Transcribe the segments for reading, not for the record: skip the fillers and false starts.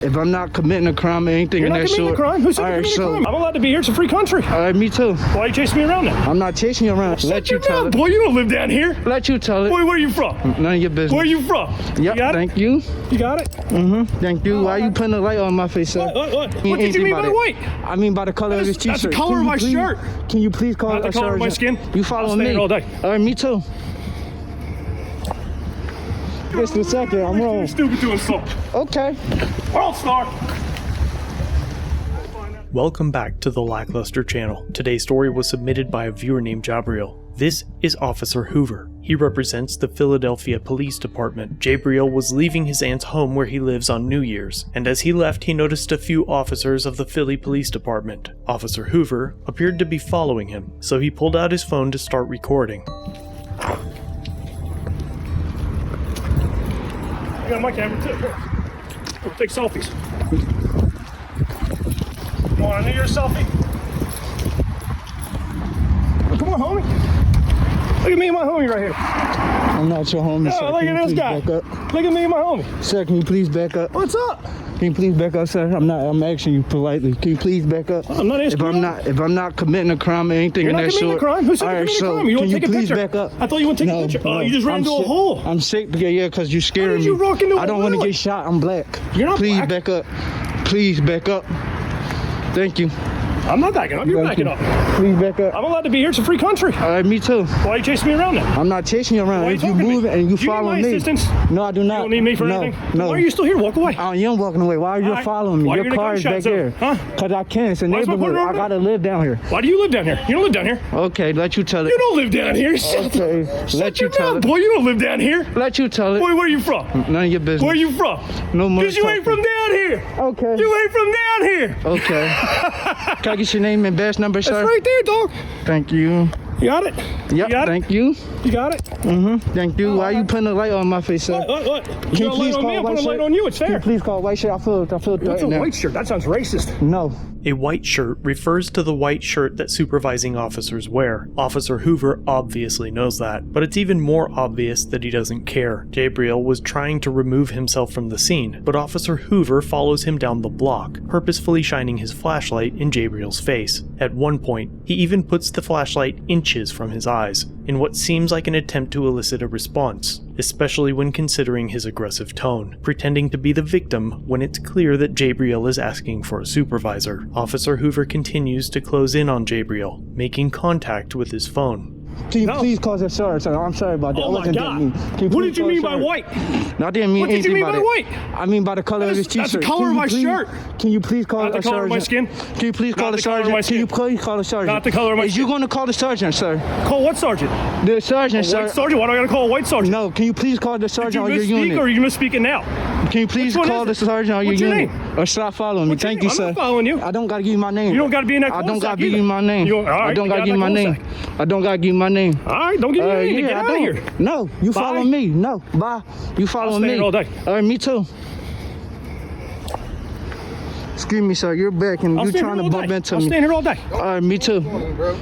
If I'm not committing a crime or anything in that sort. You're not committing a crime? Who said you're committing a crime? I'm allowed to be here. It's a free country. All right, me too. Why are you chasing me around then? I'm not chasing you around. Let you tell it. Boy, you don't live down here. Let you tell it. Boy, where are you from? None of your business. Where are you from? Yep, You got thank you. You got it? Thank you. Why you putting a light on my face, sir? What did you mean by white? I mean by the color of this t-shirt. That's the color of my shirt. Can you please call Not the color of my skin. You follow I'll me. stay here all day. All right, me too. Just a second, I'm wrong. You're stupid doing so. Okay. World star. Welcome back to the Lackluster channel. Today's story was submitted by a viewer named Jabriel. This is Officer Hoover. He represents the Philadelphia Police Department. Jabriel was leaving his aunt's home where he lives on New Year's, and as he left he noticed a few officers of the Philly Police Department. Officer Hoover appeared to be following him, so he pulled out his phone to start recording. I got my camera too. Go take selfies. Come on, I need your selfie. Come on, homie. Look at me and my homie right here. I'm not your homie, sir. Look at this guy. Look at me and my homie. Sir, can you please back up? What's up? Can you please back up, sir? I'm asking you politely. Can you please back up? I'm not asking If I'm not committing a crime or anything in that sort. You're not committing a crime? Who said you're committing a crime? You want to take a picture? Back up? I thought you want to take a picture. Oh, you just ran into a hole. I'm sick. Yeah, because you're scaring me. You rock into a I don't want to get shot. I'm black. You're not Please black. back up. Please back up. Thank you. I'm not backing up. You're backing up. Please back up. I'm allowed to be here. It's a free country. All right, me too. Why are you chasing me around then? I'm not chasing you around. Why are you If you talking to move me? and you Do you follow need my me. assistance? No, I do not. You don't need me for anything? No. Why are you still here? Walk away. Oh, you ain't walking away. Why are you All right. following me? Why Your you're in a car is back gunshot there. zone? Huh? Because I can. It's a Why is my neighborhood. partner I over got to live down here. Why do you live down here? You don't live down here. Okay, let you tell it. You don't live down here. Okay, let you tell it. Boy, you don't live down here. Let you tell it. Boy, where are you from? None of your business. Where are you from? No more. Because you ain't from down here. Okay. You ain't from down here. Okay. Can I get your name and badge number, sir? That's right there, dog. Thank you. You got it? Yep, You got thank you. You got it? Thank you. Why you putting a light on my face, sir? What? Can You got a light on me, I'm putting a light on you. It's Can you fair. please call white shirt? I feel What's threatened a now. white shirt? That sounds racist. No. A white shirt refers to the white shirt that supervising officers wear. Officer Hoover obviously knows that, but it's even more obvious that he doesn't care. Jabriel was trying to remove himself from the scene, but Officer Hoover follows him down the block, purposefully shining his flashlight in Jabriel's face. At one point, he even puts the flashlight inches from his eyes, in what seems like an attempt to elicit a response, especially when considering his aggressive tone, pretending to be the victim when it's clear that Jabriel is asking for a supervisor. Officer Hoover continues to close in on Jabriel, making contact with his phone. Can you please call the sergeant, sir? I'm sorry about that. Oh my God. What did you mean by white? No, I didn't mean What did you anything mean by by that. white? I mean by the color of this t-shirt. That's the color of my shirt. Can you please call Not the a color of my sergeant? skin. Can you please call Not the the color of my sergeant? Can you skin. please call the sergeant? Not the color of my Is you going to call the sergeant, sir? Call what sergeant? The sergeant, A sir. white sergeant? Why do I gotta call a white sergeant? No, can you please call the Did you sergeant on your misspeak unit? or are you misspeaking now? Can you please Which one call the is it? sergeant on your What's your unit? name? Or stop following me. What's your Thank name? you, sir. I'm not following you. I don't got to give you my name. You don't gotta be in that I don't got cul-de-sac to give you either. my name. All right, I don't got to get give you out my that name. cul-de-sac. I don't got to give you my name. All right, don't give me your name. Get I out of don't. here. No, you Bye. follow me. No, bye. You follow stay me. here all day. All right, me too. Excuse me, sir. You're back and you're trying to bump into I'll me. stand here all day. All right, me too.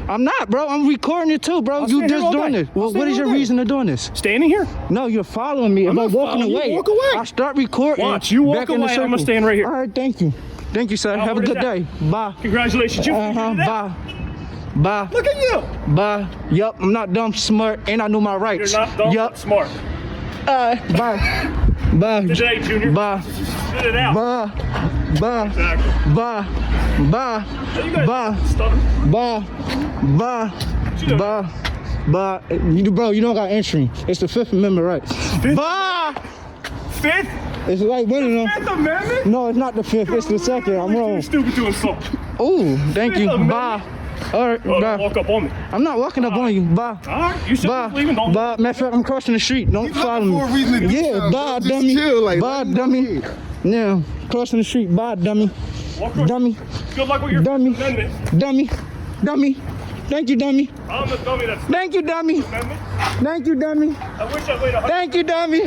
I'm not, bro. I'm recording it too, bro. I'll You stand here just all doing day. this. I'll Well, stand what is here your all day. reason of doing this? Standing here? No, you're following me. I'm If I'm not walking following you. away, Walk away. I start recording. Watch, you walk back in the away, I'm gonna circle. stand right here. All right, thank you. Thank you, sir. Have a where is good that? day. Bye. Congratulations, you figured it out. Bye. Bye. Look at you. Bye. Yup, I'm not dumb, smart, and I know my rights. You're not dumb, Yup. smart. Bye. Bye. Today, Junior. Bye. Spit it out. Bye. Bye. Exactly. Bye. Bye. You guys Bye. stubborn. Bye. Bye. Bye. Bye. Bro, you don't got entry. It's the Fifth Amendment, right? Bye. Fifth? It's like one of them. Fifth Amendment? No, it's not the fifth. It's the second. I'm wrong. You're stupid doing something. Ooh, thank you. Fifth Amendment? Bye. All right, Oh, bye. walk up on me. I'm not walking up on you. Bye. All right, you said Bye. you was leaving. Don't. Bye. Matter of fact, I'm crossing the street. Don't follow me. Yeah, bye, Just dummy. chill, like, Bye, dummy. Yeah, crossing the street. Bye, dummy. Walk across. Dummy. Good luck with your Dummy. amendment. Dummy. Dummy. Thank you, dummy. I'm the dummy that's Thank you, dummy. amendment. Thank you, dummy. I wish I weighed 100 Thank you, dummy.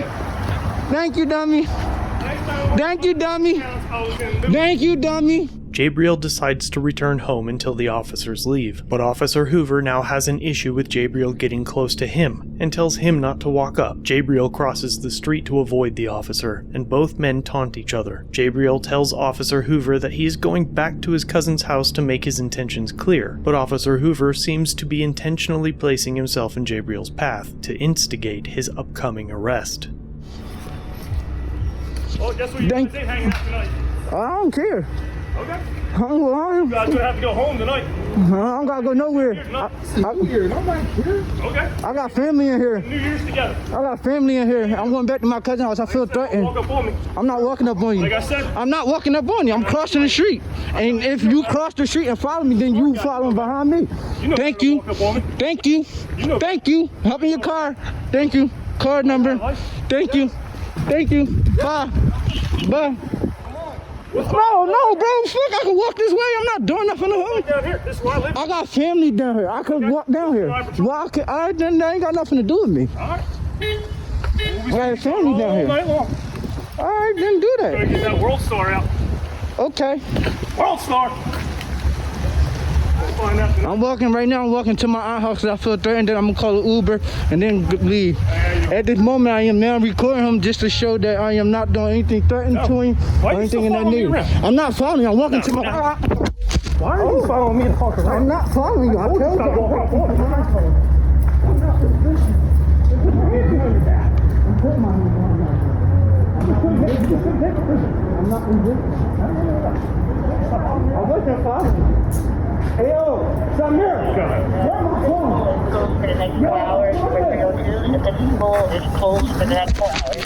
Thank you, dummy. pounds. Thank you, dummy. I was in the Thank you, dummy. Jabriel decides to return home until the officers leave, but Officer Hoover now has an issue with Jabriel getting close to him and tells him not to walk up. Jabriel crosses the street to avoid the officer, and both men taunt each other. Jabriel tells Officer Hoover that he is going back to his cousin's house to make his intentions clear, but Officer Hoover seems to be intentionally placing himself in Jabriel's path to instigate his upcoming arrest. Oh, guess what you're going to say hanging out tonight? I don't care. Okay. You guys gonna have to go home tonight. I don't gotta go nowhere. Okay. I got family in here. New Year's together. I got family in here. I'm going back to my cousin's house. I feel threatened. Walk up on me. I'm not walking up on you. Like I said. I'm not walking up on you. I'm crossing the street. And if you cross the street and follow me, then you following behind me. Thank you. Thank you. Thank you. Hop in your car. Thank you. Card number. Thank you. Thank you. Bye. Bye. No, bro, fuck, I can walk this way. I'm not doing nothing to him. Down here, this is where I live. I got family down here. I could walk down here. Why? Then that ain't got nothing to do with me. All right. I got family down here. Night long. All right, then do Gotta that. get that World Star out. Okay. World Star. We'll find out tonight. I'm walking right now. I'm walking to my aunt's house because I feel threatened. Then I'm gonna call an Uber and then leave. At this moment, I am now recording him just to show that I am not doing anything threatening to him or anything in that nature. I'm not following you. I'm walking to my. Why are you following me to talk around? I'm not following you. I told you. I'm not resisting. I wasn't following you. Hey, yo, Samir, where my phone? Closed for the next 4 hours. Springfield is closed for the next 4 hours.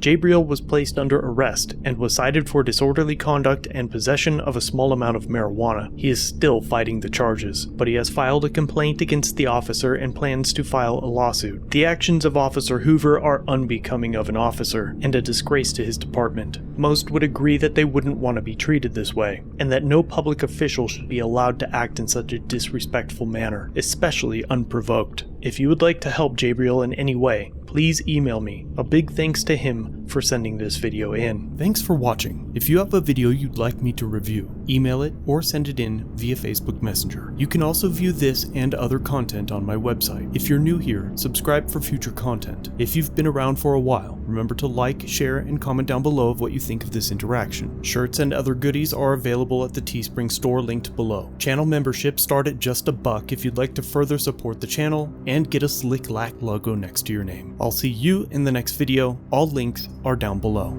Jabriel was placed under arrest and was cited for disorderly conduct and possession of a small amount of marijuana. He is still fighting the charges, but he has filed a complaint against the officer and plans to file a lawsuit. The actions of Officer Hoover are unbecoming of an officer and a disgrace to his department. Most would agree that they wouldn't want to be treated this way, and that no public official should be allowed to act in such a disrespectful manner, especially unprovoked. If you would like to help Jabriel in any way, please email me. A big thanks to him for sending this video in. Thanks for watching. If you have a video you'd like me to review, email it or send it in via Facebook Messenger. You can also view this and other content on my website. If you're new here, subscribe for future content. If you've been around for a while, remember to like, share, and comment down below of what you think of this interaction. Shirts and other goodies are available at the Teespring store linked below. Channel memberships start at just $1 if you'd like to further support the channel and get a slick lack logo next to your name. I'll see you in the next video. All links are down below.